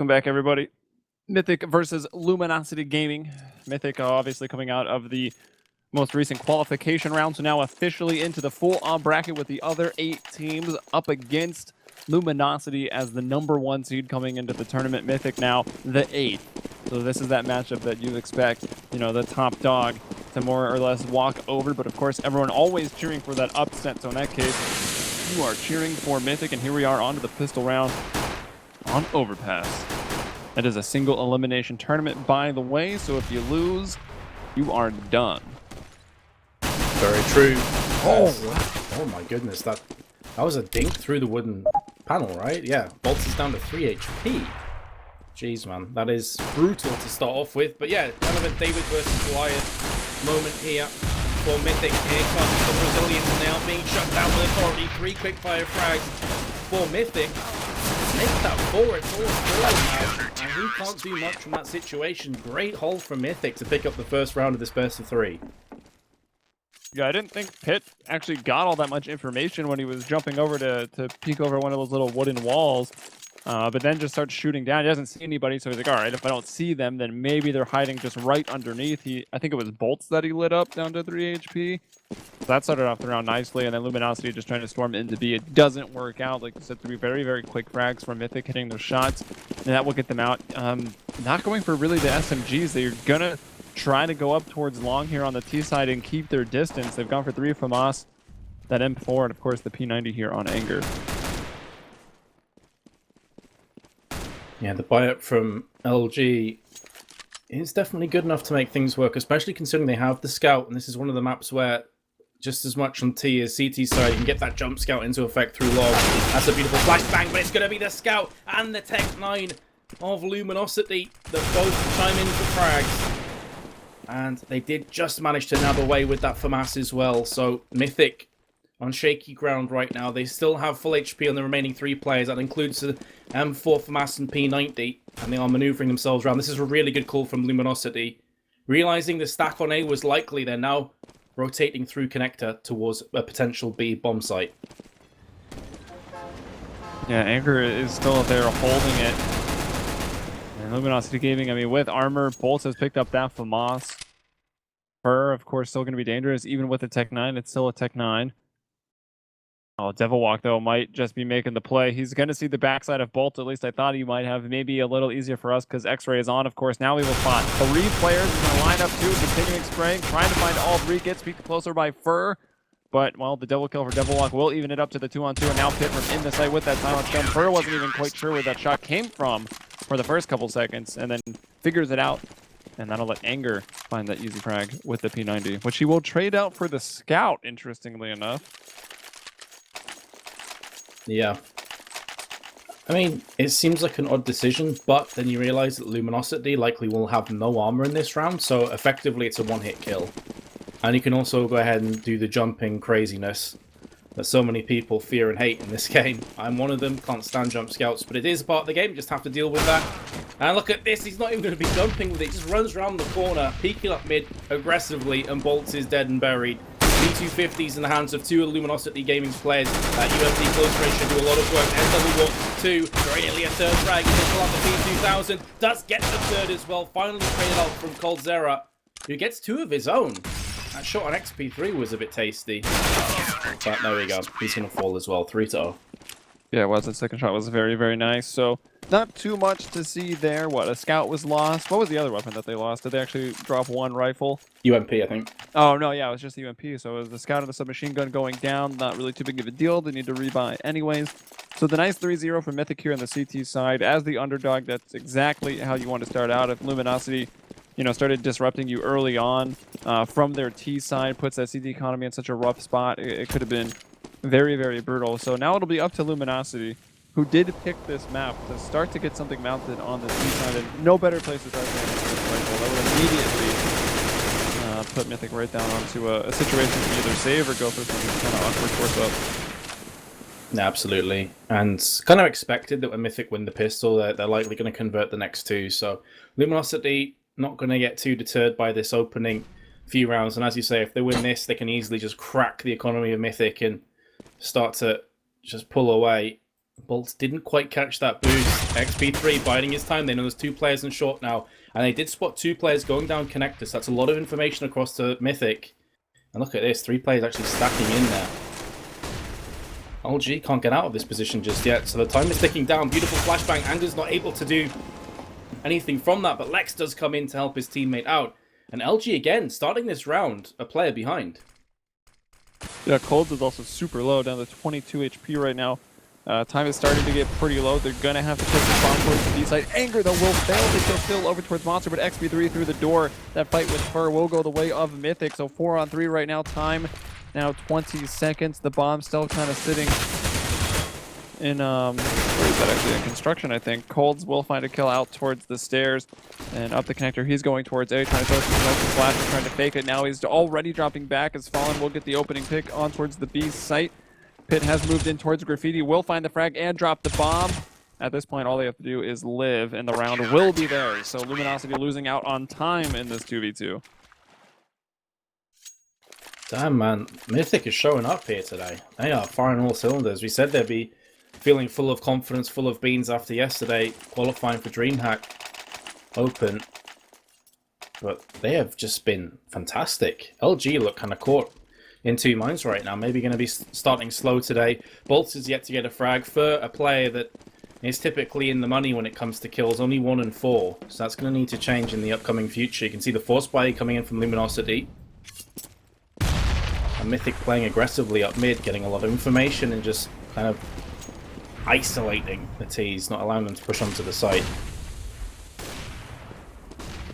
Welcome back, everybody. Mythic versus Luminosity Gaming. Mythic obviously coming out of the most recent qualification round, so now officially into the full-on bracket with the other 8 teams up against Luminosity as the #1 seed coming into the tournament. Mythic now the 8th. So this is that matchup that you expect, the top dog to more or less walk over, but of course everyone always cheering for that upset. So in that case, you are cheering for Mythic, and here we are onto the pistol round on Overpass. That is a single elimination tournament, by the way, so if you lose, you are done. Very true. Oh my goodness, that was a dink through the wooden panel, right? Yeah, Bolts is down to 3 HP. Jeez, man, that is brutal to start off with. But yeah, kind of a David versus Goliath moment here for Mythic. Here comes the Brazilians now being shut down with authority. 3 quickfire frags for Mythic. Take that forward, it's all forward now, and he can't do much from that situation. Great hold from Mythic to pick up the first round of this best of 3. Yeah, I didn't think Pitt actually got all that much information when he was jumping over to peek over one of those little wooden walls, but then just starts shooting down. He doesn't see anybody, so he's like, all right, if I don't see them, then maybe they're hiding just right underneath. I think it was Bolts that he lit up down to 3 HP. So that started off the round nicely, and then Luminosity just trying to storm into B. It doesn't work out. Like you said, 3 very, very quick frags from Mythic hitting their shots, and that will get them out. Not going for really the SMGs. They're going to try to go up towards long here on the T side and keep their distance. They've gone for 3 from us, that M4, and of course the P90 here on Anger. Yeah, the buy-up from LG is definitely good enough to make things work, especially considering they have the Scout, and this is one of the maps where just as much on T as CT side, you can get that jump Scout into effect through log. That's a beautiful flashbang, but it's going to be the Scout and the Tech 9 of Luminosity that both chime in for frags. And they did just manage to nab away with that FAMAS as well. So Mythic on shaky ground right now. They still have full HP on the remaining 3 players. That includes the M4 FAMAS and P90. And they are maneuvering themselves around. This is a really good call from Luminosity. Realizing the stack on A was likely, they're now rotating through connector towards a potential B bomb site. Yeah, Anchor is still there holding it. And Luminosity Gaming, I mean, with armor, Bolts has picked up that FAMAS. Fur, of course, still going to be dangerous. Even with the Tech 9, it's still a Tech 9. Oh, Devil Walk, though, might just be making the play. He's going to see the backside of Bolt. At least I thought he might have. Maybe a little easier for us because X-Ray is on, of course. Now we will spot 3 players. He's going to line up 2, continuing spraying, trying to find all 3. Gets peeked closer by Fur. But, well, the double kill for Devil Walk will even it up to the 2-on-2. And now Pitt from in the site with that silence gun. Fur wasn't even quite sure where that shot came from for the first couple seconds. And then figures it out. And that'll let Anger find that easy frag with the P90, which he will trade out for the Scout, interestingly enough. Yeah. I mean, it seems like an odd decision, but then you realize that Luminosity likely will have no armor in this round, so effectively it's a one-hit kill. And you can also go ahead and do the jumping craziness that so many people fear and hate in this game. I'm one of them, can't stand jump scouts, but it is part of the game, just have to deal with that. And look at this, he's not even going to be jumping with it, just runs around the corner, peeking up mid aggressively, and Bolts is dead and buried. P250s in the hands of 2 of Luminosity Gaming's players. UMP close range should do a lot of work. SW1 2, very nearly a 3rd frag. He can pull out the P2000, does get the 3rd as well. Finally traded out from Coldzera, who gets 2 of his own. That shot on XP3 was a bit tasty. But there we go, he's going to fall as well, 3-0. Yeah, it was. The second shot was very, very nice. So not too much to see there. What, a Scout was lost? What was the other weapon that they lost? Did they actually drop 1 rifle? UMP, I think. Oh, no, yeah, it was just the UMP. So it was the Scout and the submachine gun going down. Not really too big of a deal. They need to rebuy anyways. So the nice 3-0 for Mythic here on the CT side. As the underdog, that's exactly how you want to start out. If Luminosity, started disrupting you early on from their T side, puts that CT economy in such a rough spot, it could have been very, very brutal. So now it'll be up to Luminosity, who did pick this map, to start to get something mounted on the T side. And no better place to start than this rifle. That would immediately put Mythic right down onto a situation to either save or go for some kind of awkward force up. Yeah, absolutely. And kind of expected that when Mythic win the pistol, they're likely going to convert the next 2. So Luminosity not going to get too deterred by this opening few rounds. And as you say, if they win this, they can easily just crack the economy of Mythic and start to just pull away. Bolt didn't quite catch that boost. XP3 biding his time. They know there's 2 players in short now. And they did spot 2 players going down connectors. So that's a lot of information across to Mythic. And look at this. 3 players actually stacking in there. LG can't get out of this position just yet. So the time is ticking down. Beautiful flashbang. Anger's not able to do anything from that. But Lex does come in to help his teammate out. And LG again, starting this round, a player behind. Yeah, Colds is also super low, down to 22 HP right now. Time is starting to get pretty low. They're going to have to take the bomb towards the B side. Anger, though, will fail. They kill still over towards Monster, but XP3 through the door. That fight with Fur will go the way of Mythic. So 4-on-3 right now. Time now 20 seconds. The bomb still kind of sitting in, where is that actually? In construction, I think. Colds will find a kill out towards the stairs. And up the connector, he's going towards A, trying to throw some smoke and flash and trying to fake it. Now he's already dropping back as Fallen will get the opening pick on towards the B site. Pit has moved in towards Graffiti, will find the frag and drop the bomb. At this point, all they have to do is live, and the round will be theirs. So Luminosity losing out on time in this 2v2. Damn, man. Mythic is showing up here today. They are firing all cylinders. We said they'd be feeling full of confidence, full of beans after yesterday, qualifying for DreamHack Open. But they have just been fantastic. LG look kind of caught in 2 minds right now. Maybe going to be starting slow today. Bolts is yet to get a frag for a player that is typically in the money when it comes to kills. Only 1 and 4. So that's going to need to change in the upcoming future. You can see the force buy coming in from Luminosity. And Mythic playing aggressively up mid, getting a lot of information and just kind of isolating the T's, not allowing them to push onto the site.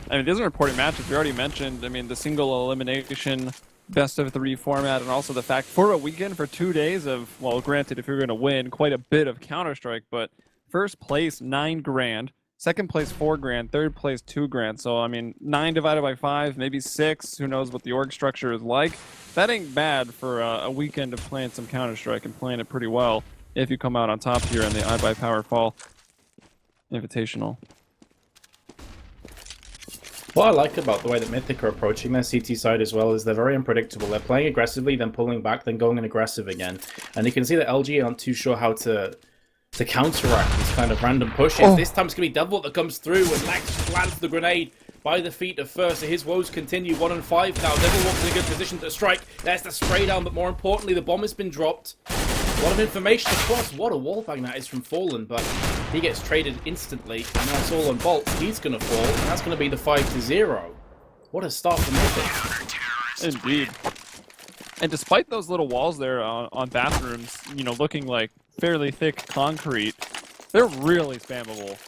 I mean, these are important matches. We already mentioned, I mean, the single elimination best of 3 format, and also the fact for a weekend, for 2 days of, well, granted, if you're going to win, quite a bit of Counter-Strike, but first place, 9 grand, second place, 4 grand, third place, 2 grand. So, I mean, 9 divided by 5, maybe 6, who knows what the org structure is like. That ain't bad for a weekend of playing some Counter-Strike and playing it pretty well if you come out on top here in the iBUYPOWER Fall Invitational. What I like about the way that Mythic are approaching their CT side as well is they're very unpredictable. They're playing aggressively, then pulling back, then going in aggressive again. And you can see that LG aren't too sure how to counteract these kind of random pushes. Oh. This time it's going to be Devil that comes through, and Lex lands the grenade by the feet of First. So his woes continue, 1 and 5 now. Devil walks in a good position to strike. There's the spray down, but more importantly, the bomb has been dropped. A lot of information across. What a wallbang that is from Fallen, but he gets traded instantly, and now it's all on Bolt. He's going to fall, and that's going to be the 5-0. What a start for Mythic. Indeed. And despite those little walls there on bathrooms, you know, looking like fairly thick concrete, they're really spammable.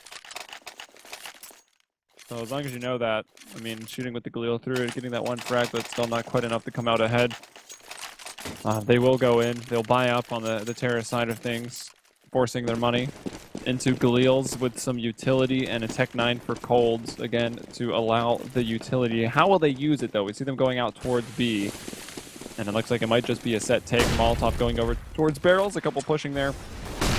So as long as you know that, I mean, shooting with the Galil through it, getting that 1 frag, but still not quite enough to come out ahead. They will go in. They'll buy up on the terrorist side of things, forcing their money into Galils with some utility and a Tech 9 for Colds, again, to allow the utility. How will they use it, though? We see them going out towards B, and it looks like it might just be a set take. Molotov going over towards barrels, a couple pushing there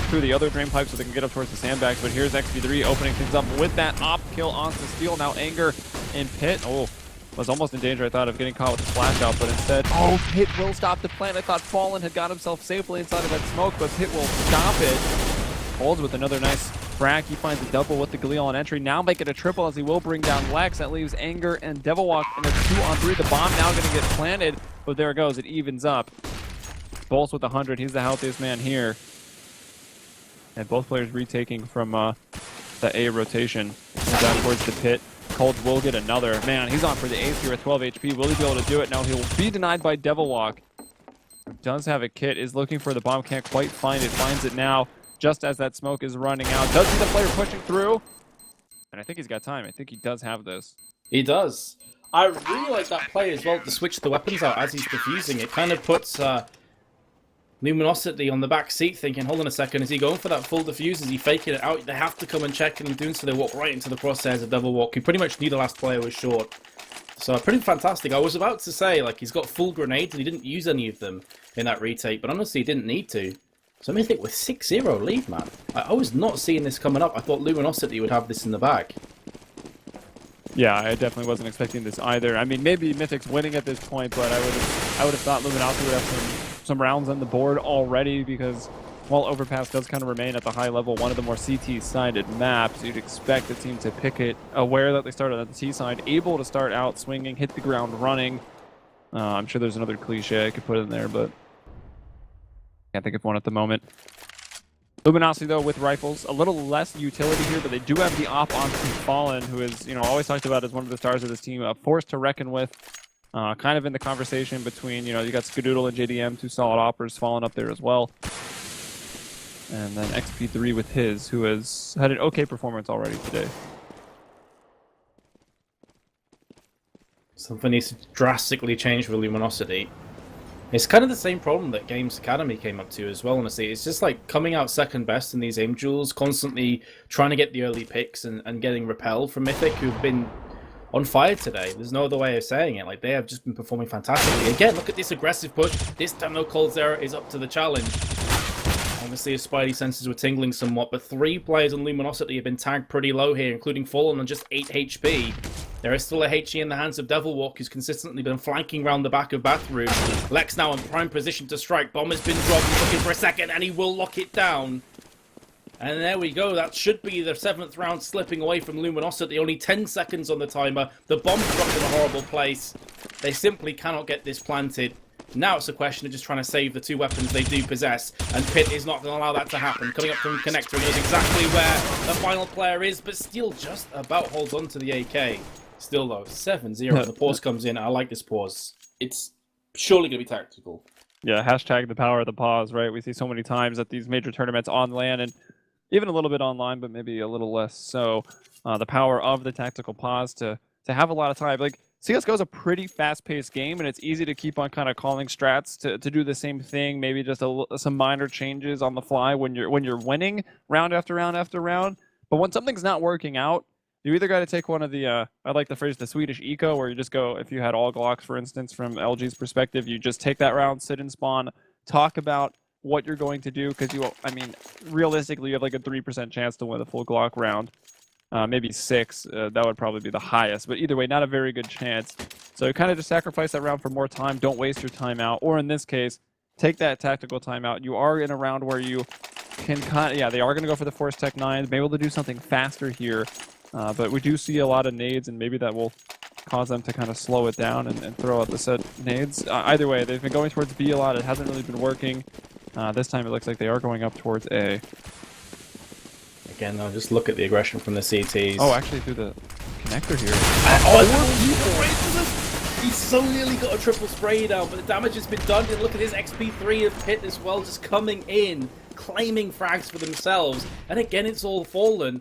through the other drain pipe so they can get up towards the sandbags, but here's XP3 opening things up with that op kill onto Steel. Now Anger in Pit. Oh, was almost in danger, I thought, of getting caught with the flash out, but instead, oh, Pit will stop the plant. I thought Fallen had got himself safely inside of that smoke, but Pit will stop it. Holds with another nice frag. He finds a double with the Galil on entry. Now make it a triple as he will bring down Lex. That leaves Anger and Devilwalk in a 2-on-3. The bomb now going to get planted, but there it goes. It evens up. Bolts with 100. He's the healthiest man here. And both players retaking from the A rotation. And down towards the Pit. Colds will get another. Man, he's on for the ace here at 12 HP. Will he be able to do it? No, he will be denied by Devilwalk. Does have a kit, is looking for the bomb, can't quite find it. Finds it now, just as that smoke is running out. Does see the player pushing through. And I think he's got time. I think he does have this. He does. I really like that play as well to switch the weapons out as he's defusing. It kind of puts Luminosity on the back seat thinking, hold on a second, is he going for that full defuse? Is he faking it out? They have to come and check, and in doing so they walk right into the crosshairs of Devilwalk. He pretty much knew the last player was short. So pretty fantastic. I was about to say, like, he's got full grenades and he didn't use any of them in that retake, but honestly he didn't need to. So Mythic with 6-0 lead, man. I was not seeing this coming up. I thought Luminosity would have this in the bag. Yeah, I definitely wasn't expecting this either. I mean, maybe Mythic's winning at this point, but I would have thought Luminosity would have some rounds on the board already, because while Overpass does kind of remain at the high level, one of the more CT-sided maps, you'd expect the team to pick it, aware that they started at the T side, able to start out swinging, hit the ground running. I'm sure there's another cliche I could put in there, but can't think of one at the moment. Luminosity, though, with rifles, a little less utility here, but they do have the op onto Fallen, who is, always talked about as one of the stars of this team, a force to reckon with. Kind of in the conversation between, you got Skadoodle and JDM, two solid oppers, Fallen up there as well. And then XP3 with his, who has had an okay performance already today. Something needs to drastically change for Luminosity. It's kind of the same problem that Games Academy came up to as well, honestly. It's just like coming out second best in these aim duels, constantly trying to get the early picks and getting repelled from Mythic, who've been on fire today. There's no other way of saying it. Like, they have just been performing fantastically. Again, look at this aggressive push. This time, no Coldzera is up to the challenge. Obviously, his spidey senses were tingling somewhat, but 3 players on Luminosity have been tagged pretty low here, including Fallen on just 8 HP. There is still a HE in the hands of Devilwalk, who's consistently been flanking around the back of Bathroom. Lex now in prime position to strike. Bomb has been dropped. He's looking for a second, and he will lock it down. And there we go. That should be the 7th round slipping away from Luminosity. Only 10 seconds on the timer. The bomb's dropped in a horrible place. They simply cannot get this planted. Now it's a question of just trying to save the 2 weapons they do possess, and Pitt is not going to allow that to happen. Coming up from Connector, he knows exactly where the final player is, but still just about holds on to the AK. Still though, 7-0. The pause comes in. I like this pause. It's surely going to be tactical. Yeah, hashtag the power of the pause, right? We see so many times at these major tournaments on LAN and even a little bit online, but maybe a little less so. The power of the tactical pause to have a lot of time. Like, CSGO is a pretty fast-paced game, and it's easy to keep on kind of calling strats to do the same thing, maybe just some minor changes on the fly when you're winning round after round after round. But when something's not working out, you either got to take one of the, I like the phrase, the Swedish eco, where you just go, if you had all Glocks, for instance, from LG's perspective, you just take that round, sit and spawn, talk about what you're going to do, because realistically, you have like a 3% chance to win a full Glock round. Maybe 6, that would probably be the highest, but either way, not a very good chance. So you kind of just sacrifice that round for more time, don't waste your time out, or in this case, take that tactical timeout. You are in a round where you can they are going to go for the Force Tech 9s, maybe able to do something faster here, but we do see a lot of nades, and maybe that will cause them to kind of slow it down and throw out the set nades. Either way, they've been going towards B a lot, it hasn't really been working. This time it looks like they are going up towards A. Again, though, just look at the aggression from the CTs. Oh, actually through the connector here. He's so nearly got a triple spray down, but the damage has been done. And look at his XP3 of Pitt as well, just coming in, claiming frags for themselves. And again, it's all Fallen.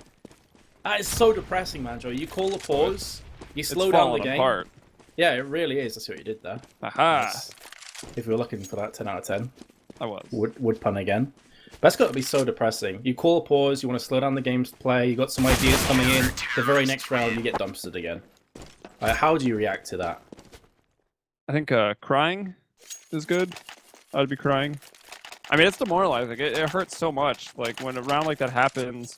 That is so depressing, man, Joe. You call a pause, you slow down the game. Apart. Yeah, it really is. That's what you did there. Aha! Nice. If we were looking for that 10 out of 10. I was. Would pun again. That's got to be so depressing. You call a pause, you want to slow down the game's play, you got some ideas coming in, the very next round you get dumpstered again. How do you react to that? I think crying is good. I'd be crying. I mean, it's demoralizing. It hurts so much. Like, when a round like that happens,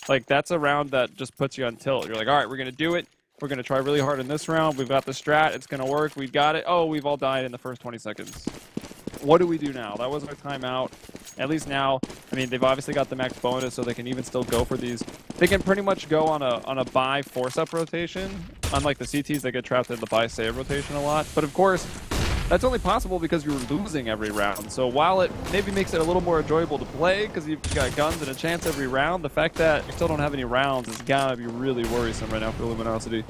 like, that's a round that just puts you on tilt. You're like, all right, we're going to do it. We're going to try really hard in this round. We've got the strat. It's going to work. We've got it. Oh, we've all died in the first 20 seconds. What do we do now? That was our timeout. At least now, I mean, they've obviously got the max bonus, so they can even still go for these. They can pretty much go on a buy force-up rotation. Unlike the CTs, they get trapped in the buy-save rotation a lot. But of course, that's only possible because you're losing every round. So while it maybe makes it a little more enjoyable to play, because you've got guns and a chance every round, the fact that you still don't have any rounds is gotta be really worrisome right now for Luminosity.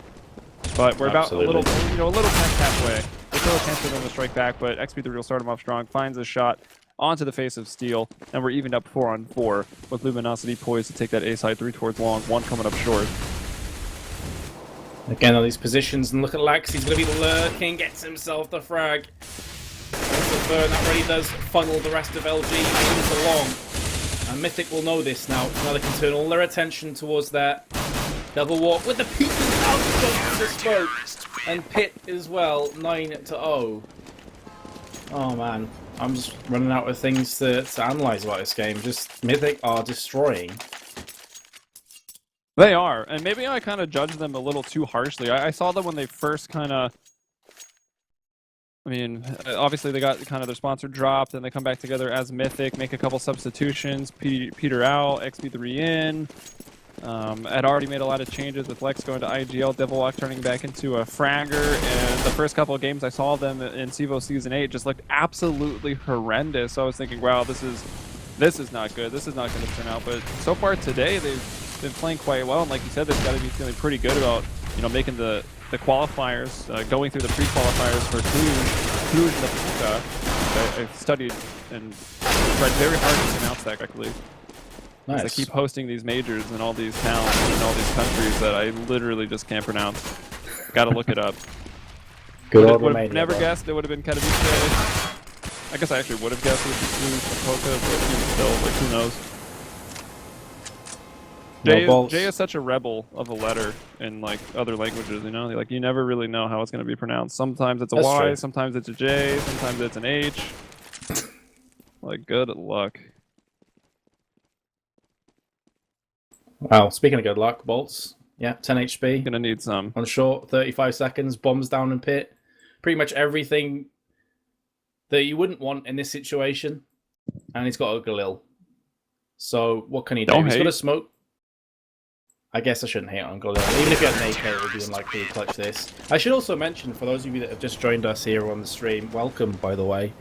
But we're about a little past halfway. There's still a chance for them to strike back, but XP3 will start him off strong, finds a shot onto the face of Steel, and we're evened up 4-on-4 with Luminosity poised to take that A side 3 towards long, 1 coming up short. Again, on these positions, and look at Lex, he's going to be lurking, gets himself the frag. That really does funnel the rest of LG into long. And Mythic will know this now. Now they can turn all their attention towards that. Double walk with the peak out of the smoke. And Pitt as well, 9-0. Oh man, I'm just running out of things to analyze about this game. Just Mythic are destroying. They are, and maybe I kind of judged them a little too harshly. I saw them when they first kind of I mean, obviously they got kind of their sponsor dropped, and they come back together as Mythic, make a couple substitutions, Peter out, XP3 in. Had already made a lot of changes with Lex going to IGL, Devilwalk turning back into a fragger, and the first couple of games I saw them in CEVO Season 8 just looked absolutely horrendous. So I was thinking, wow, this is not good. This is not going to turn out. But so far today, they've been playing quite well, and like you said, they've got to be feeling pretty good about making the qualifiers, going through the pre-qualifiers for Cluj and the Puka. I've studied and tried very hard to pronounce that correctly. Nice. They keep hosting these majors in all these towns and all these countries that I literally just can't pronounce. Gotta look it up. Good old Would Romania. have never though. guessed it would have been Katowice. I guess I actually would have guessed it would be Cluj and Puka, but even still, like, who knows? Jay is such a rebel of a letter in like other languages, Like you never really know how it's going to be pronounced. Sometimes it's a That's Y, true. sometimes it's a J, sometimes it's an H. Like, good luck. Wow, speaking of good luck, Bolts. Yeah, 10 HP. Gonna need some. On short, 35 seconds, bombs down in pit. Pretty much everything that you wouldn't want in this situation. And he's got a Galil. So what can he do? Don't He's hate. got a smoke. I guess I shouldn't hate on Galil. Even if you had an AK, it would be unlikely to clutch this. I should also mention, for those of you that have just joined us here on the stream, welcome, by the way.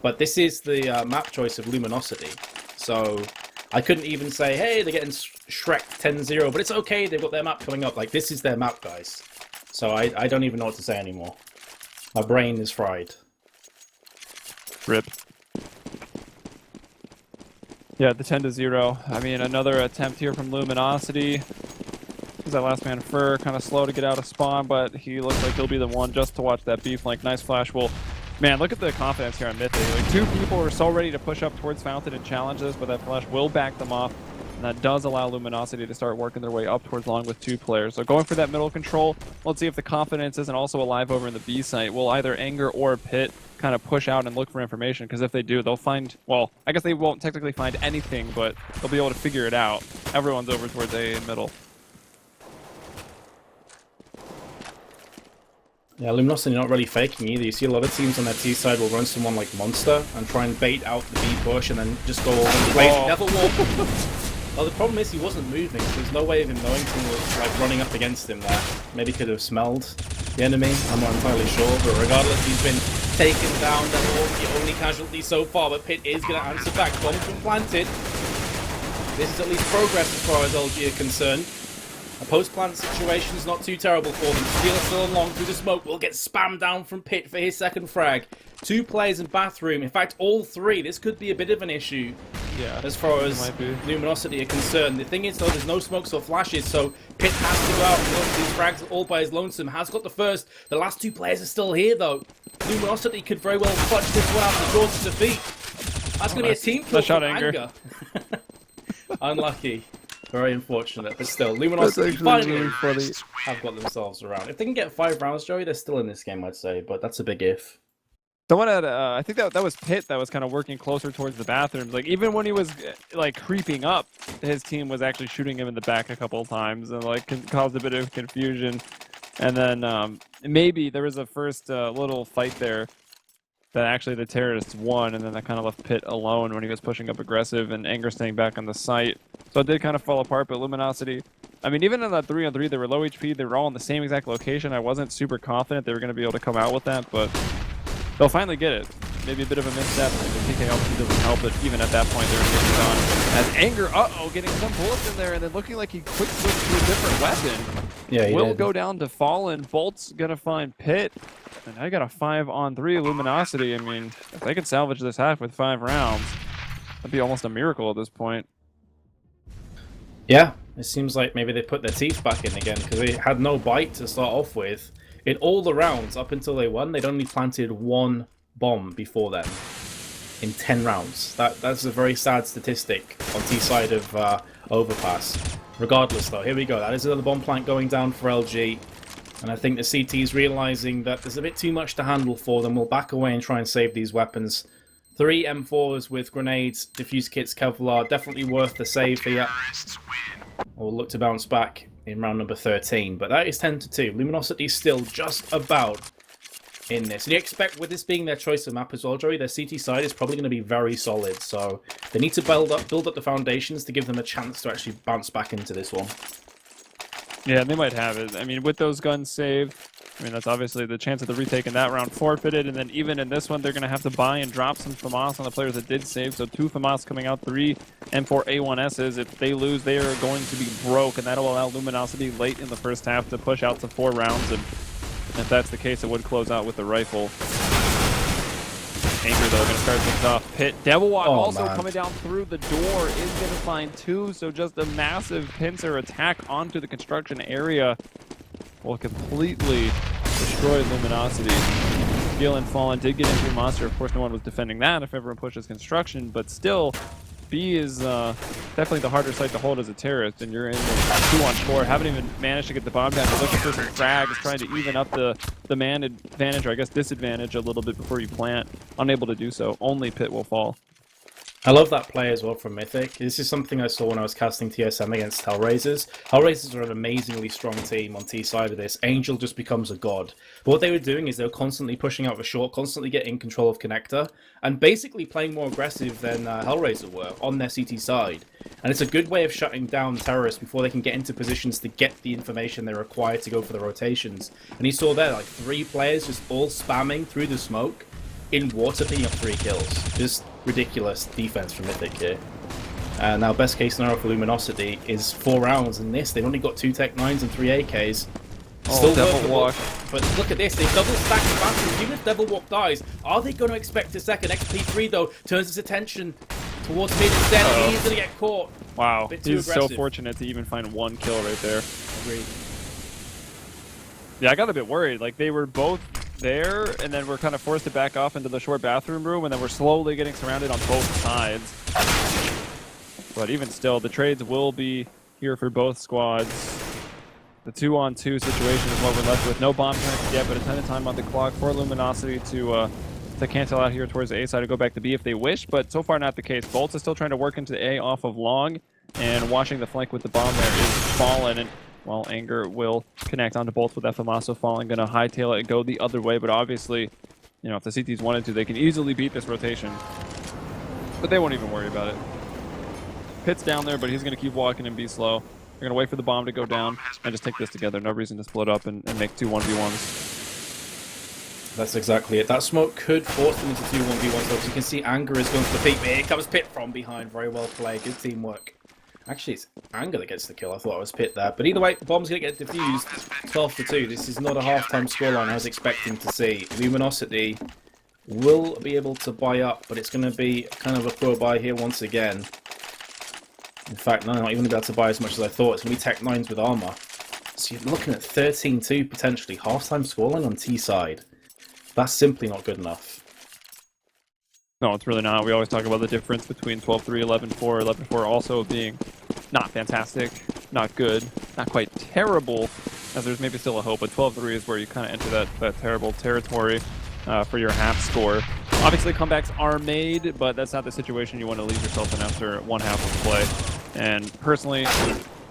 But this is the map choice of Luminosity. So I couldn't even say, hey, they're getting Shrek 10-0, but it's okay, they've got their map coming up. Like, this is their map, guys. So I don't even know what to say anymore. My brain is fried. Rip. Yeah, the 10-0. I mean, another attempt here from Luminosity. He's that last man Fur, kind of slow to get out of spawn, but he looks like he'll be the one just to watch that B flank. Nice flash. Well, man, look at the confidence here on Mythic. Like, two people are so ready to push up towards Fountain and challenge this, but that flash will back them off. And that does allow Luminosity to start working their way up towards long with two players. So going for that middle control, let's see if the confidence isn't also alive over in the B site. Will either Anger or Pit kind of push out and look for information? Because if they do, they'll find, well, I guess they won't technically find anything, but they'll be able to figure it out. Everyone's over towards A in middle. Yeah, Luminosity not really faking either. You see a lot of teams on their T side will run someone like Monster and try and bait out the B push and then just go over the place. Devil Walk. Well, the problem is he wasn't moving, so there's no way of him knowing someone was like running up against him there. Maybe could have smelled the enemy. I'm not entirely sure, but regardless, he's been taken down. Devil Walk, the only casualty so far, but Pit is going to answer back. Bomb's been planted. This is at least progress as far as LG are concerned. A post-plant situation is not too terrible for them. Steal still long through the smoke. Will get spammed down from Pit for his second frag. Two players in bathroom. In fact, all three. This could be a bit of an issue. Yeah, as far as Luminosity are concerned. The thing is, though, there's no smokes or flashes, so Pit has to go out and look these frags all by his lonesome. Has got the first. The last two players are still here, though. Luminosity could very well clutch this one out the jaws to defeat. That's going to be a team kill from Anger. Unlucky. Very unfortunate, but still, Luminosity finally have got themselves around. If they can get 5 rounds, Joey, they're still in this game, I'd say, but that's a big if. Someone had, I think that was Pitt that was kind of working closer towards the bathrooms. Like, even when he was, like, creeping up, his team was actually shooting him in the back a couple of times and, like, caused a bit of confusion. And then maybe there was a first little fight there that actually the terrorists won, and then that kind of left Pitt alone when he was pushing up aggressive and Anger staying back on the site. So it did kind of fall apart, but Luminosity, I mean, even in that 3-on-3, they were low HP, they were all in the same exact location. I wasn't super confident they were going to be able to come out with that, but they'll finally get it. Maybe a bit of a misstep, and the PK obviously doesn't help, but even at that point, they were getting it on. As Anger, getting some bullets in there, and then looking like he quick switched to a different weapon. Yeah, he Will did. go down to Fallen. Bolt's gonna find Pit. And I got a 5-on-3 Luminosity. I mean, if they could salvage this half with 5 rounds, that'd be almost a miracle at this point. Yeah, it seems like maybe they put their teeth back in again, because they had no bite to start off with. In all the rounds, up until they won, they'd only planted 1 bomb before then. In 10 rounds. That's a very sad statistic on T side of Overpass. Regardless, though, here we go. That is another bomb plant going down for LG. And I think the CT is realizing that there's a bit too much to handle for them. We'll back away and try and save these weapons. 3 M4s with grenades, diffuse kits, Kevlar. Definitely worth the save here. We'll look to bounce back in round number 13. But that is 10-2. Luminosity still just about in this. And you expect, with this being their choice of map as well, Joey, their CT side is probably going to be very solid. So they need to build up the foundations to give them a chance to actually bounce back into this one. Yeah, they might have it. I mean, with those guns saved, I mean, that's obviously the chance of the retake in that round forfeited. And then even in this one, they're going to have to buy and drop some FAMAS on the players that did save. So 2 FAMAS coming out, 3 M4 A1Ss. If they lose, they are going to be broke. And that'll allow Luminosity late in the first half to push out to 4 rounds. And if that's the case, it would close out with the rifle. Anger, though, going to start things off. Pit. Devilwalk also coming down through the door is going to find 2. So just a massive pincer attack onto the construction area will completely destroy Luminosity. Galen Fallen did get into a monster. Of course, no one was defending that if everyone pushes construction, but still, B is definitely the harder site to hold as a terrorist, and you're in the 2-on-4. Haven't even managed to get the bomb down. You're looking for some frags, trying to even up the man advantage, or I guess disadvantage, a little bit before you plant. Unable to do so. Only Pit will fall. I love that play as well from Mythic. This is something I saw when I was casting TSM against Hellraisers. Hellraisers are an amazingly strong team on T side of this. Angel just becomes a god. But what they were doing is they were constantly pushing out the short, constantly getting control of Connector, and basically playing more aggressive than Hellraiser were on their CT side. And it's a good way of shutting down terrorists before they can get into positions to get the information they require to go for the rotations. And you saw there, like 3 players just all spamming through the smoke in water, picking up 3 kills. Just ridiculous defense from Mythic here. Now, best case scenario for Luminosity is 4 rounds in this. They've only got 2 Tech 9s and 3 AKs. Still Devilwalk. But look at this, they double stack the batteries. Even if Devilwalk dies, are they going to expect a second? XP3, though, turns his attention towards mid instead. He's going to get caught. Wow, he's so fortunate to even find 1 kill right there. Agreed. Yeah, I got a bit worried. Like, they were both there, and then we're kind of forced to back off into the short bathroom room, and then we're slowly getting surrounded on both sides. But even still, the trades will be here for both squads. The 2-on-2 situation is what we're left with. No bomb turns yet, but a ton of time on the clock for Luminosity to cancel out here towards the A side and go back to B if they wish, but so far not the case. Bolts is still trying to work into the A off of Long, and watching the flank with the bomb there is Fallen, and while Anger will connect onto Bolts with FMASO Fallen, going to hightail it and go the other way, but obviously, you know, if the CTs wanted to, they can easily beat this rotation. But they won't even worry about it. Pit's down there, but he's going to keep walking and be slow. They're going to wait for the bomb to go down and just take this together. No reason to split up and make 2 1v1s. That's exactly it. That smoke could force them into 2 1v1s, though, as you can see Anger is going for the peak. Here comes Pit from behind. Very well played. Good teamwork. Actually, it's Anger that gets the kill. I thought it was Pit there. But either way, bomb's going to get defused. 12-2. This is not a half-time scoreline I was expecting to see. Luminosity will be able to buy up, but it's going to be kind of a poor buy here once again. In fact, no, not even about to buy as much as I thought. It's going to be Tech 9s with armor. So you're looking at 13-2 potentially. Half-time scoreline on T side. That's simply not good enough. No, it's really not. We always talk about the difference between 12-3, 11-4, 11-4 also being not fantastic, not good, not quite terrible, as there's maybe still a hope, but 12-3 is where you kind of enter that terrible territory for your half score. Obviously, comebacks are made, but that's not the situation you want to leave yourself in after 1 half of play. And personally,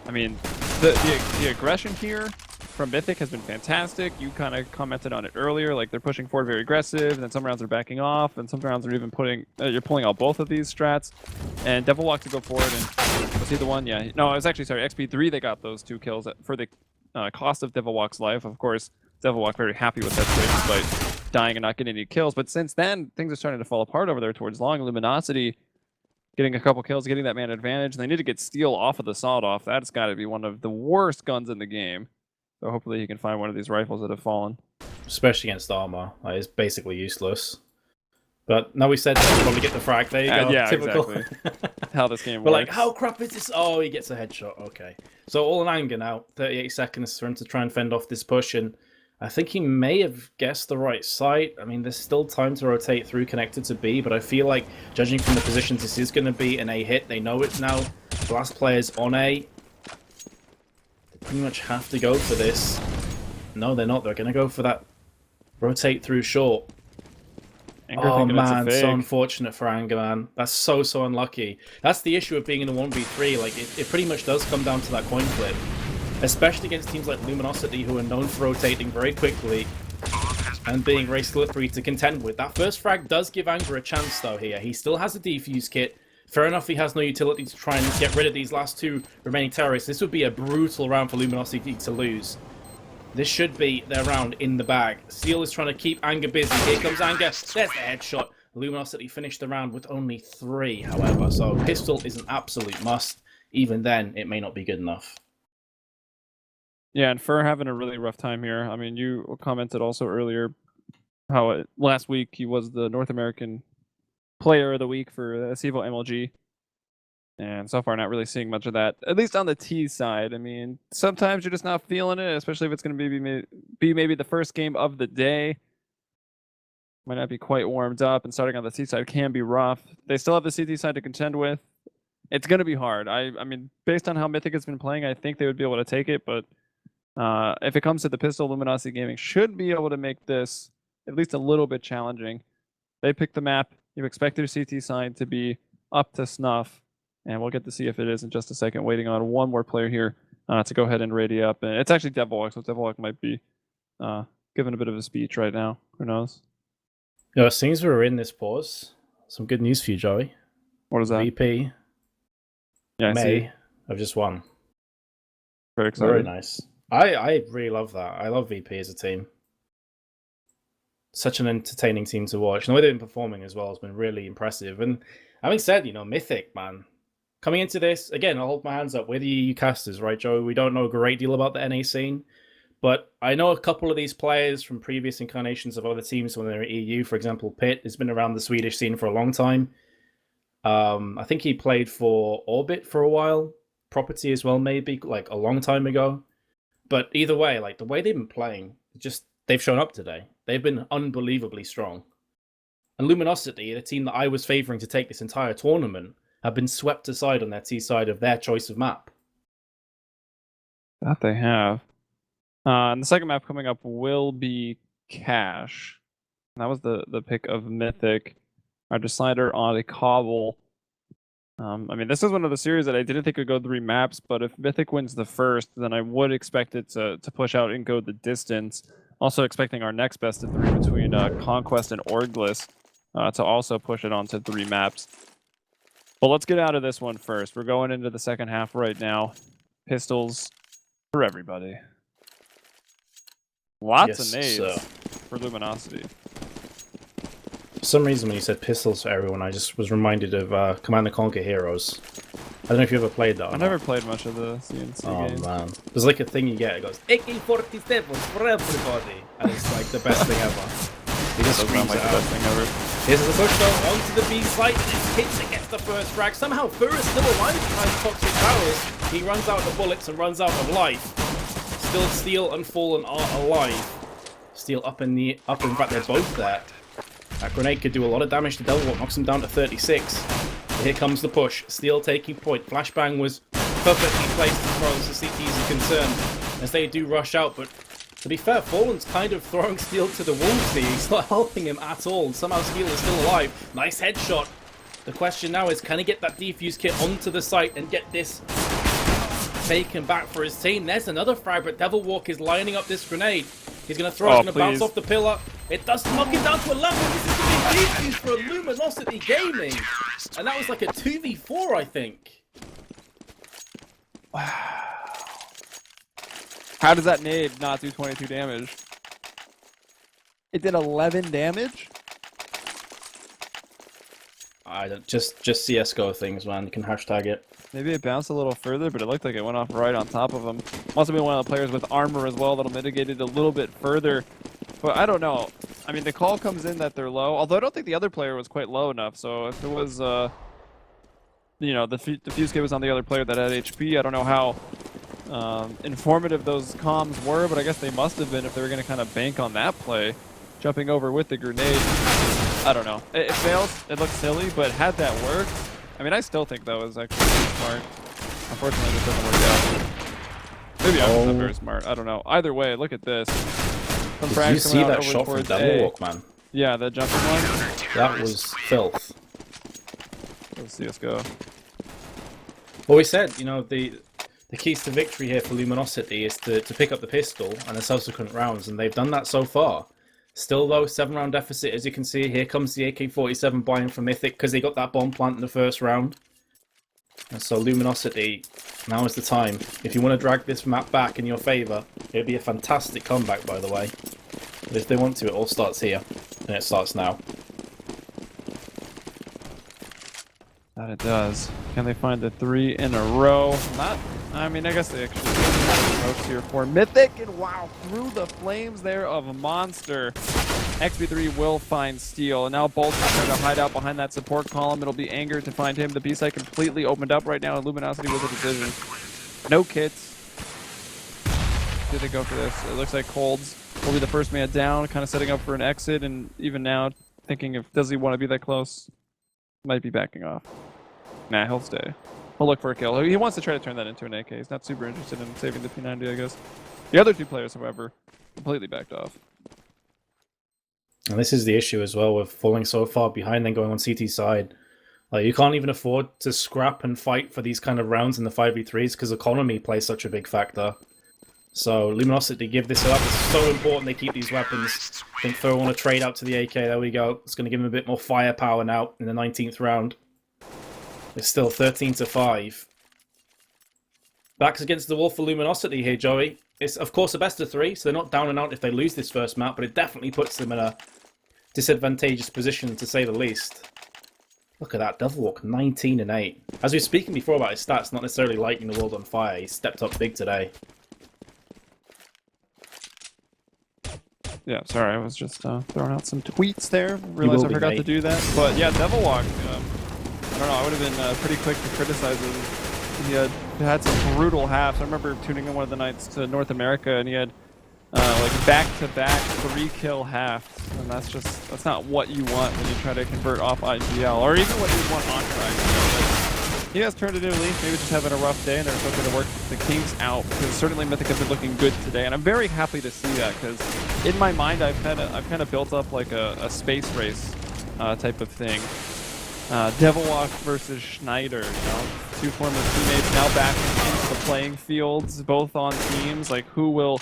I mean, the aggression here from Mythic has been fantastic. You kind of commented on it earlier, like they're pushing forward very aggressive, and then some rounds are backing off, and some rounds are even you're pulling out both of these strats. And Devilwalk to go forward, and was he the one? Yeah, no, I was actually sorry. XP3, they got those 2 kills for the cost of Devilwalk's life. Of course, Devilwalk very happy with that trade despite dying and not getting any kills. But since then, things are starting to fall apart over there towards Long. Luminosity getting a couple kills, getting that man advantage. And they need to get Steel off of the sawed-off. That's got to be one of the worst guns in the game. So hopefully he can find one of these rifles that have fallen. Especially against armor. It's basically useless. But now we said that we'll probably get the frag. There you go. Yeah, typical. Exactly. How this game We're works. like, how crap is this? Oh, he gets a headshot. Okay. So all in Anger now. 38 seconds for him to try and fend off this push. And I think he may have guessed the right site. I mean, there's still time to rotate through connected to B, but I feel like, judging from the positions, this is going to be an A hit. They know it's now. The last player's on A. They pretty much have to go for this. No, they're not. They're going to go for that rotate through short. Anger Oh man, it's a so fake. unfortunate for Anger, man. That's so unlucky. That's the issue of being in a 1v3. Like, it pretty much does come down to that coin flip. Especially against teams like Luminosity, who are known for rotating very quickly. and being very slippery to contend with. That first frag does give Anger a chance, though, here. He still has a defuse kit. Fair enough, he has no utility to try and get rid of these last two remaining terrorists. This would be a brutal round for Luminosity to lose. This should be their round in the bag. Steel is trying to keep Anger busy. Here comes Anger. There's the headshot. Luminosity finished the round with only 3, however, so pistol is an absolute must. Even then, it may not be good enough. Yeah, and Fur having a really rough time here. I mean, you commented also earlier how last week he was the North American Player of the Week for SEVO MLG. And so far, not really seeing much of that, at least on the T side. I mean, sometimes you're just not feeling it, especially if it's going to be maybe the first game of the day. Might not be quite warmed up, and starting on the C side can be rough. They still have the CT side to contend with. It's going to be hard. I mean, based on how Mythic has been playing, I think they would be able to take it, but if it comes to the pistol, Luminosity Gaming should be able to make this at least a little bit challenging. They picked the map. You expect their CT side to be up to snuff. And we'll get to see if it is in just a second. Waiting on one more player here to go ahead and ready up. And it's actually Devilwalk, so Devilwalk might be giving a bit of a speech right now. Who knows? As soon as we're in this pause, some good news for you, Joey. What is that? VP. Yeah, I May see. have just won. Very excited. Very nice. I really love that. I love VP as a team. Such an entertaining team to watch. And the way they've been performing as well has been really impressive. And having said, Mythic, man, coming into this, again, I'll hold my hands up. We're the EU casters, right, Joe? We don't know a great deal about the NA scene. But I know a couple of these players from previous incarnations of other teams when they're in EU. For example, Pitt has been around the Swedish scene for a long time. I think he played for Orbit for a while. Property as well, maybe, like a long time ago. But either way, like the way they've been playing, they've shown up today. They've been unbelievably strong. And Luminosity, the team that I was favoring to take this entire tournament, have been swept aside on their T side of their choice of map. That they have. And the second map coming up will be Cache. That was the pick of Mythic. Our decider on a cobble. I mean, this is one of the series that I didn't think would go 3 maps, but if Mythic wins the first, then I would expect it to push out and go the distance. Also expecting our next best of 3 between Conquest and Orglis to also push it on to 3 maps. But let's get out of this one first. We're going into the second half right now. Pistols for everybody. Lots of nades for Luminosity. For some reason, when you said pistols for everyone, I just was reminded of Command & Conquer Heroes. I don't know if you ever played that. I never played much of the CNC games. Oh man, there's like a thing you get. It goes AK-47 for everybody, and it's like the best thing ever. He just screams like it the out. best thing ever. Here's the push though onto the B site, and it's hits and gets the first frag. Somehow Fur is still alive behind Toxic Towers. He runs out of bullets and runs out of life. Still Steel and Fallen are alive. Steel up in fact they're both there. That grenade could do a lot of damage to Devilwalk, knocks him down to 36. Here comes the push. Steel taking point. Flashbang was perfectly placed as far as the CTs are concerned, as they do rush out, but to be fair, Fallen's kind of throwing Steel to the wolves here. He's not helping him at all. Somehow Steel is still alive. Nice headshot. The question now is, can he get that defuse kit onto the site and get this taken back for his team? There's another frag, but Devilwalk is lining up this grenade. He's going to throw it, it's going to bounce off the pillar. It does knock him down to 11. This is going to be defuse for Luminosity Gaming. And that was like a 2v4, I think. Wow. How does that nade not do 22 damage? It did 11 damage? I don't, just CSGO things, man. You can hashtag it. Maybe it bounced a little further, but it looked like it went off right on top of him. Must have been one of the players with armor as well that'll mitigate it a little bit further. But I don't know. I mean, the call comes in that they're low, although I don't think the other player was quite low enough. So if it was, you know, the fuse kit was on the other player that had HP, I don't know how informative those comms were, but I guess they must have been if they were going to kind of bank on that play. Jumping over with the grenade. I don't know. It fails. It looks silly, but had that worked, I mean, I still think that was actually pretty smart. Unfortunately, this doesn't work out. Maybe I'm not very smart. I don't know. Either way, look at this. Did you see that shot from Devilwalk, man? Yeah, the jumping one. That was filth. Let's CSGO. Well, we said, you know, the keys to victory here for Luminosity is to pick up the pistol and the subsequent rounds, and they've done that so far. Still, though, 7-round deficit, as you can see. Here comes the AK-47 buying from Mythic because they got that bomb plant in the first round. And so Luminosity, now is the time. If you want to drag this map back in your favour, it'd be a fantastic comeback, by the way. But if they want to, it all starts here. And it starts now. That it does. Can they find the 3 in a row? Not. I mean, I guess they actually approach here for Mythic, and wow, through the flames there of a monster. XB3 will find Steel, and now Bolt's trying to hide out behind that support column. It'll be Anger to find him. The B-site completely opened up right now, and Luminosity with a decision. No kits. Do they go for this? It looks like Colds will be the first man down, kind of setting up for an exit, and even now thinking if does he want to be that close? Might be backing off. Nah, he'll stay. He'll look for a kill. He wants to try to turn that into an AK. He's not super interested in saving the P90, I guess. The other 2 players, however, completely backed off. And this is the issue as well with falling so far behind and going on CT side. Like, you can't even afford to scrap and fight for these kind of rounds in the 5v3s because economy plays such a big factor. So Luminosity give this up. It's so important they keep these weapons. I think Fur want to trade out to the AK. There we go. It's going to give him a bit more firepower now in the 19th round. It's still 13-5. Backs against the wall for Luminosity here, Joey. It's, of course, a best of 3, so they're not down and out if they lose this first map, but it definitely puts them in a disadvantageous position, to say the least. Look at that, Devilwalk, 19-8. As we were speaking before about his stats, not necessarily lighting the world on fire, he stepped up big today. Yeah, sorry, I was just throwing out some tweets there. Realized I forgot to do that. But yeah, Devilwalk, I don't know, I would have been pretty quick to criticize him. He had some brutal halves. I remember tuning in one of the nights to North America, and he had like back-to-back 3-kill halves, and that's not what you want when you try to convert off IGL, or even what you want on track. But he has turned it in elite, maybe just having a rough day, and they're hoping to work the kinks out, because certainly Mythic has been looking good today, and I'm very happy to see that, because in my mind I've kind of built up like a space race type of thing. Devilwalk versus Schneider, you know, 2 former teammates now back into the playing fields, both on teams. Like, who will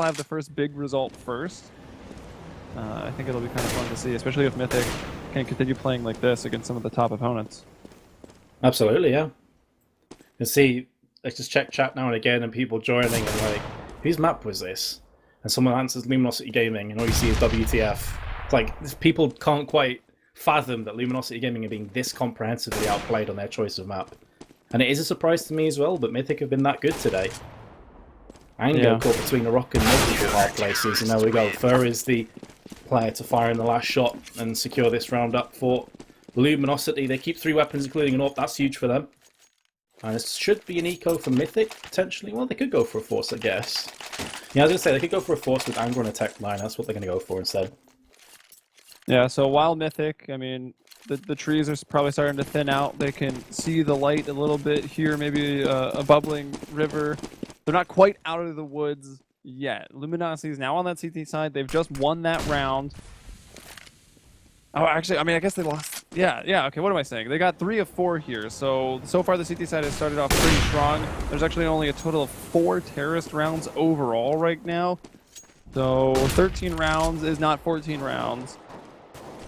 have the first big result first? I think it'll be kind of fun to see, especially if Mythic can continue playing like this against some of the top opponents. Absolutely, yeah. You can see, let's just check chat now and again, and people joining, and like, whose map was this? And someone answers Luminosity Gaming, and all you see is WTF. It's like, people can't quite fathom that Luminosity Gaming are being this comprehensively outplayed on their choice of map. And it is a surprise to me as well, but Mythic have been that good today. Ango caught between a rock and multiple hard places, and there we go. Fur is the player to fire in the last shot and secure this round up for Luminosity. They keep 3 weapons, including an AWP. That's huge for them. And it should be an eco for Mythic, potentially. Well, they could go for a force, I guess. Yeah, I was going to say, they could go for a force with Anger and a tech line. That's what they're going to go for instead. Yeah, so while Mythic, I mean, the trees are probably starting to thin out. They can see the light a little bit here, maybe a bubbling river. They're not quite out of the woods yet. Luminosity is now on that CT side. They've just won that round. Oh, actually, I mean, I guess they lost. Yeah, okay, what am I saying? They got 3 of 4 here. So far the CT side has started off pretty strong. There's actually only a total of 4 terrorist rounds overall right now. So 13 rounds is not 14 rounds.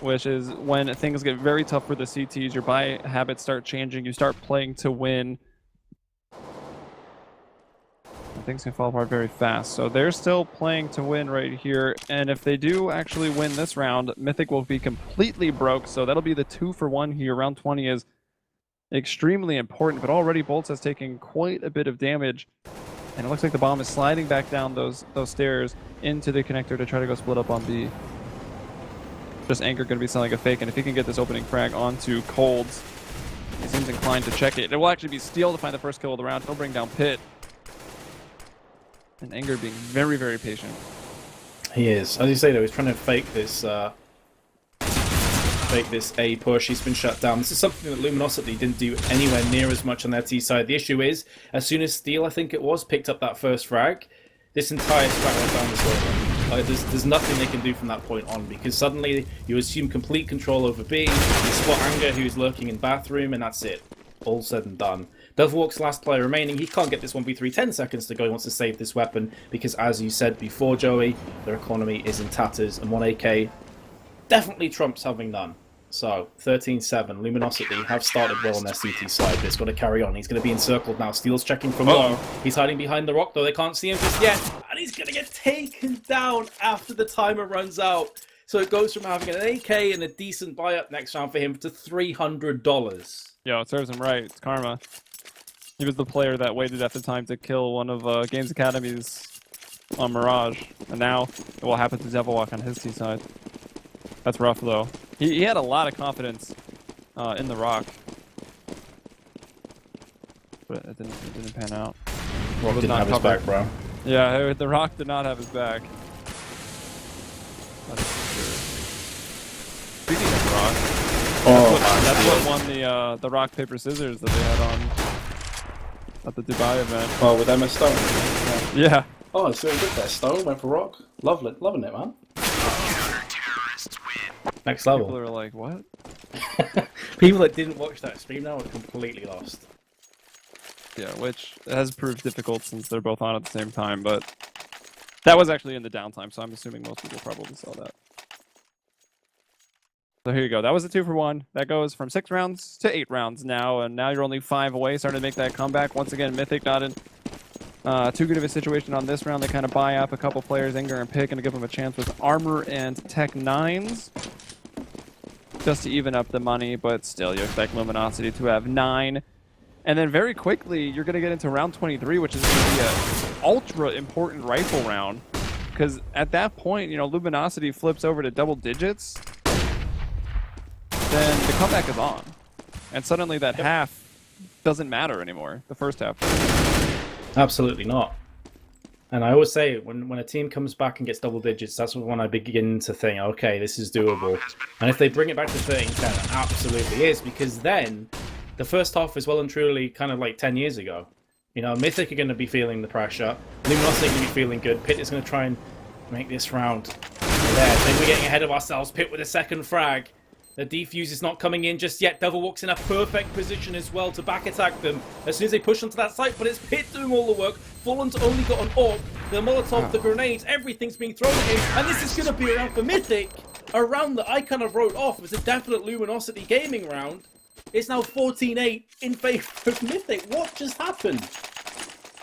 Which is when things get very tough for the CTs, your buy habits start changing, you start playing to win. And things can fall apart very fast. So they're still playing to win right here, and if they do actually win this round, Mythic will be completely broke, so that'll be the 2-for-1 here. Round 20 is extremely important, but already Bolts has taken quite a bit of damage, and it looks like the bomb is sliding back down those stairs into the connector to try to go split up on B. Just Anger going to be selling a fake, and if he can get this opening frag onto Colds, he seems inclined to check it. It will actually be Steel to find the first kill of the round. He'll bring down Pit. And Anger being very, very patient. He is. As you say, though, he's trying to fake this A push. He's been shut down. This is something that Luminosity didn't do anywhere near as much on their T side. The issue is, as soon as Steel, I think it was, picked up that first frag, this entire strat went down the slope. There's nothing they can do from that point on, because suddenly you assume complete control over B, you spot Anger who's lurking in bathroom, and that's it. All said and done. Devilwalk's last player remaining. He can't get this 1v3 10 seconds to go. He wants to save this weapon because, as you said before, Joey, their economy is in tatters, and 1 AK definitely trumps having none. So, 13-7. Luminosity have started well on their CT side, but it's got to carry on. He's going to be encircled now. Steel's checking from long. He's hiding behind the rock, though. They can't see him just yet. And he's going to get taken down after the timer runs out. So it goes from having an AK and a decent buy-up next round for him to $300. Yo, it serves him right. It's karma. He was the player that waited at the time to kill one of Games Academy's on Mirage. And now it will happen to Devilwalk on his T side. That's rough, though. He had a lot of confidence in the rock. But it didn't pan out. Rock didn't have his back, bro. Yeah, the rock did not have his back. That's for sure. Speaking of rock, that's what won the rock, paper, scissors that they had on at the Dubai event. Oh, with Emma Stone? Yeah. Oh, it's really good there. Stone went for rock. Loving it, man. Next level. People are like, what? People that didn't watch that stream now are completely lost. Yeah, which has proved difficult since they're both on at the same time, but that was actually in the downtime, so I'm assuming most people probably saw that. So here you go. That was a 2-for-1. That goes from 6 rounds to 8 rounds now, and now you're only 5 away, starting to make that comeback. Once again, Mythic not in too good of a situation on this round. They kind of buy up a couple players, Inger and Pick, and to give them a chance with Armor and Tech 9s. Just to even up the money, but still, you expect Luminosity to have 9. And then very quickly, you're going to get into round 23, which is going to be an ultra-important rifle round. Because at that point, you know, Luminosity flips over to double digits, then the comeback is on. And suddenly that half doesn't matter anymore, the first half. Absolutely not. And I always say, when a team comes back and gets double digits, that's when I begin to think, okay, this is doable. And if they bring it back to 13-10, it absolutely is, because then the first half is well and truly kind of like 10 years ago. You know, Mythic are going to be feeling the pressure. Luminosity are going to be feeling good. Pit is going to try and make this round there. Then we're getting ahead of ourselves. Pit with a second frag. The defuse is not coming in just yet. Devilwalk's in a perfect position as well to back attack them as soon as they push onto that site, but it's Pit doing all the work. Fallen's only got an AWP. The Molotov, the grenades, everything's being thrown at him, and this is going to be around for Mythic. A round that I kind of wrote off as a definite Luminosity gaming round. It's now 14-8 in favor of Mythic. What just happened?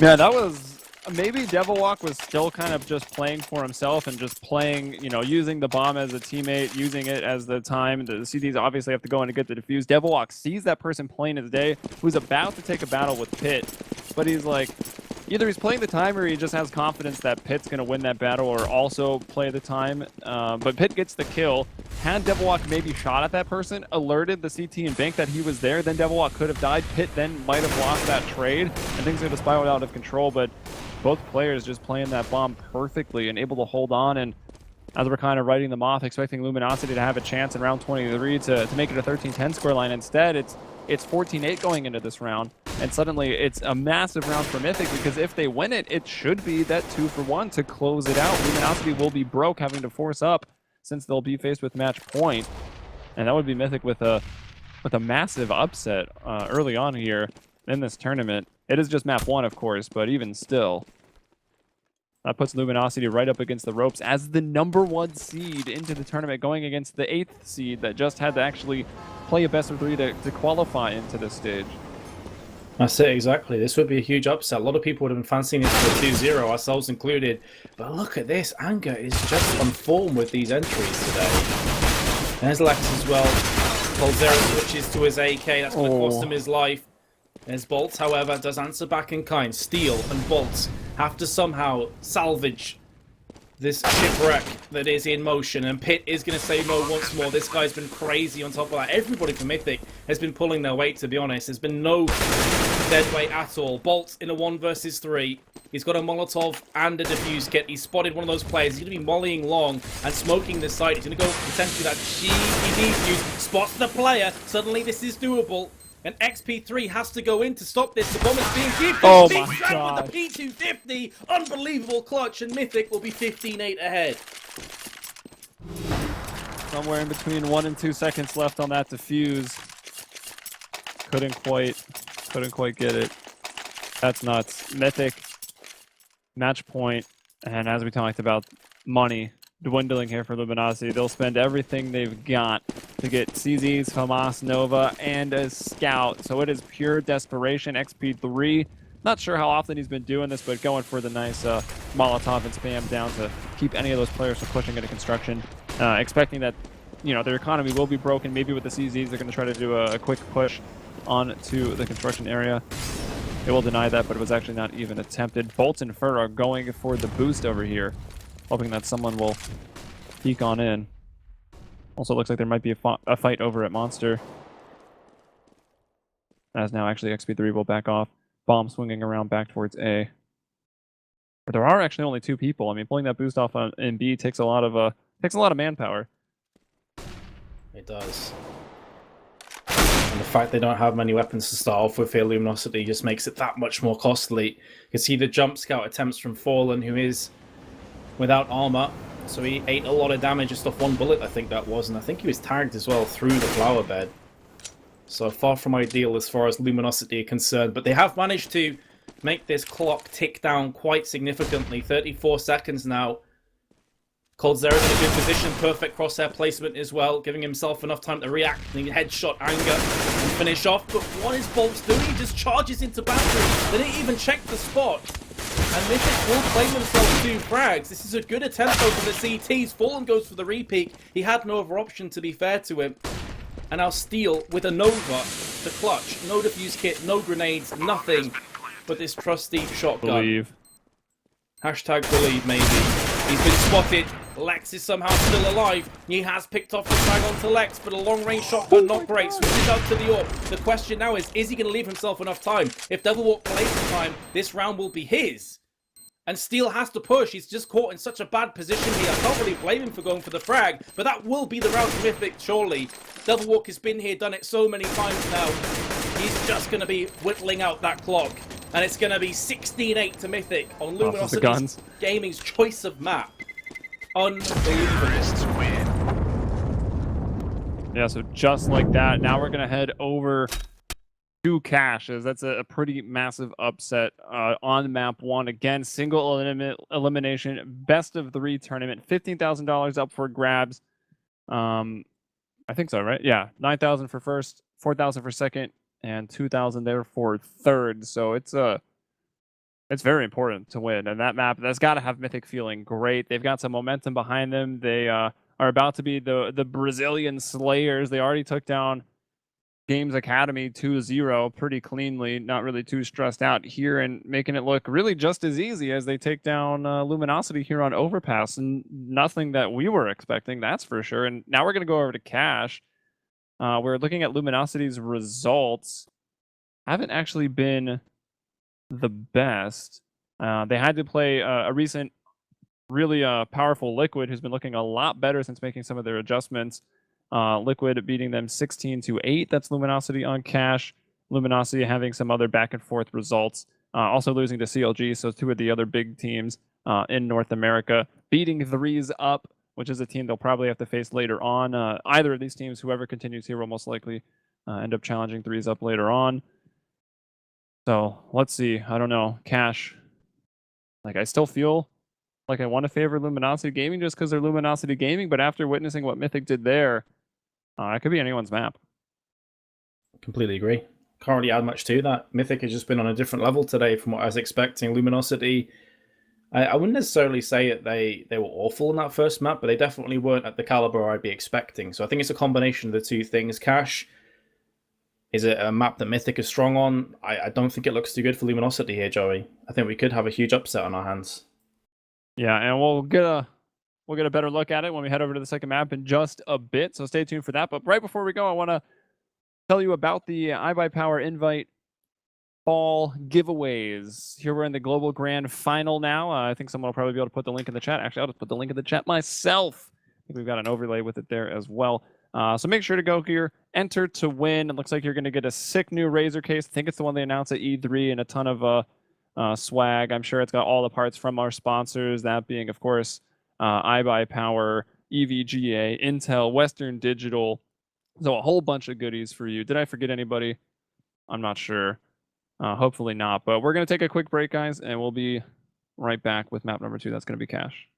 Yeah, that was... Maybe Devilwalk was still kind of just playing for himself and just playing, you know, using the bomb as a teammate, using it as the time. The CDs obviously have to go in to get the defuse. Devilwalk sees that person playing his day who's about to take a battle with Pit, but he's like, either he's playing the time or he just has confidence that Pit's going to win that battle or also play the time. But Pit gets the kill. Had Devilwalk maybe shot at that person, alerted the CT and Bank that he was there, then Devilwalk could have died. Pit then might have lost that trade, and things would have spiraled out of control, but both players just playing that bomb perfectly and able to hold on. And as we're kind of writing them off, expecting Luminosity to have a chance in round 23 to make it a 13-10 scoreline, instead it's 14-8 going into this round. And suddenly it's a massive round for Mythic, because if they win it, it should be that 2-for-1 to close it out. Luminosity will be broke, having to force up since they'll be faced with match point. And that would be Mythic with a massive upset early on here in this tournament. It is just map 1, of course, but even still, that puts Luminosity right up against the ropes as the #1 seed into the tournament, going against the 8th seed that just had to actually play a best-of-3 to qualify into this stage. That's it, exactly. This would be a huge upset. A lot of people would have been fancying this for 2-0, ourselves included. But look at this. Anger is just on form with these entries today. There's Lex as well. Coldzera switches to his AK. That's going to cost him his life. There's Bolts, however, does answer back in kind. Steel and Bolts have to somehow salvage this shipwreck that is in motion, and Pit is going to say no once more. This guy's been crazy on top of that. Everybody from Mythic has been pulling their weight, to be honest. There's been no dead weight at all. Bolts in a 1 versus 3. He's got a Molotov and a defuse kit. He's spotted one of those players. He's going to be mollying long and smoking this side. He's going to go potentially that cheeky defuse. Spots the player. Suddenly this is doable. And XP3 has to go in to stop this. The bomb is being gifted. Oh Big my shot God. with the P250. Unbelievable clutch, and Mythic will be 15-8 ahead. Somewhere in between 1 and 2 seconds left on that defuse. Couldn't quite Couldn't quite get it. That's nuts. Mythic, match point, and as we talked about, money dwindling here for Luminosity. They'll spend everything they've got to get CZs, FAMAS, Nova, and a Scout. So it is pure desperation. XP3, not sure how often he's been doing this, but going for the nice Molotov and spam down to keep any of those players from pushing into construction. Expecting that, you know, their economy will be broken. Maybe with the CZs, they're going to try to do a quick push onto the construction area. They will deny that, but it was actually not even attempted. Bolt and Fur are going for the boost over here, hoping that someone will peek on in. Also looks like there might be a fight over at Monster. As now actually XP3 will back off. Bomb swinging around back towards A. But there are actually only 2 people. I mean, pulling that boost off in B takes a lot of manpower. It does. And the fact they don't have many weapons to start off with here, Luminosity, just makes it that much more costly. You can see the jump scout attempts from Fallen, who is without armor. So he ate a lot of damage just off 1 bullet, I think that was. And I think he was tagged as well through the flower bed. So far from ideal as far as Luminosity are concerned. But they have managed to make this clock tick down quite significantly. 34 seconds now. Coldzera's in a good position, perfect crosshair placement as well, giving himself enough time to react, and headshot anger and finish off. But what is Bolts doing? He just charges into battery. They didn't even check the spot. And Mythic will claim themselves 2 frags. This is a good attempt though for the CTs. Fallen goes for the repeak. He had no other option, to be fair to him. And now Steel with a Nova to clutch. No defuse kit, no grenades, nothing but this trusty shotgun. Believe. Hashtag believe, maybe. He's been spotted. Lex is somehow still alive. He has picked off the frag onto Lex, but a long-range shotgun, not great. Switches out to the AWP. The question now is he going to leave himself enough time? If Devil Walk plays the time, this round will be his. And Steel has to push. He's just caught in such a bad position here. I can't really blame him for going for the frag, but that will be the round for Mythic, surely. Devil Walk has been here, done it so many times now. He's just going to be whittling out that clock. And it's going to be 16-8 to Mythic on Luminosity Gaming's choice of map. Unbelievable. Yeah, so just like that, now we're going to head over to Caches. That's a pretty massive upset on map 1. Again, single elimination, best of 3 tournament, $15,000 up for grabs. I think so, right? Yeah, 9,000 for first, 4,000 for second, and 2,000 there for third. So it's very important to win. And that map, that's got to have Mythic feeling great. They've got some momentum behind them. They are about to be the Brazilian Slayers. They already took down Games Academy 2-0 pretty cleanly, not really too stressed out here, and making it look really just as easy as they take down Luminosity here on Overpass. And nothing that we were expecting, that's for sure. And now we're going to go over to Cache. We're looking at Luminosity's results. Haven't actually been the best. They had to play a recent really powerful Liquid, who's been looking a lot better since making some of their adjustments. Liquid beating them 16-8. That's Luminosity on Cache. Luminosity having some other back and forth results. Also losing to CLG, so 2 of the other big teams in North America. Beating Threes Up, which is a team they'll probably have to face later on. Either of these teams, whoever continues here, will most likely end up challenging Threes Up later on. So let's see. I don't know. Cache. Like, I still feel like I want to favor Luminosity Gaming just because they're Luminosity Gaming, but after witnessing what Mythic did there, it could be anyone's map. Completely agree. Can't really add much to that. Mythic has just been on a different level today from what I was expecting. Luminosity, I wouldn't necessarily say that they were awful in that first map, but they definitely weren't at the caliber I'd be expecting. So I think it's a combination of the 2 things. Cache, is it a map that Mythic is strong on? I don't think it looks too good for Luminosity here, Joey. I think we could have a huge upset on our hands. Yeah, and we'll get a better look at it when we head over to the second map in just a bit. So stay tuned for that. But right before we go, I want to tell you about the iBUYPOWER Invite Fall giveaways. Here we're in the Global Grand Final now. I think someone will probably be able to put the link in the chat. Actually, I'll just put the link in the chat myself. I think we've got an overlay with it there as well. So make sure to go here, enter to win. It looks like you're going to get a sick new Razor case. I think it's the one they announced at E3, and a ton of swag. I'm sure it's got all the parts from our sponsors, that being, of course, iBUYPOWER, EVGA, Intel, Western Digital. So a whole bunch of goodies for you. Did I forget anybody? I'm not sure. Hopefully not, but we're going to take a quick break, guys, and we'll be right back with map number 2. That's going to be Cache.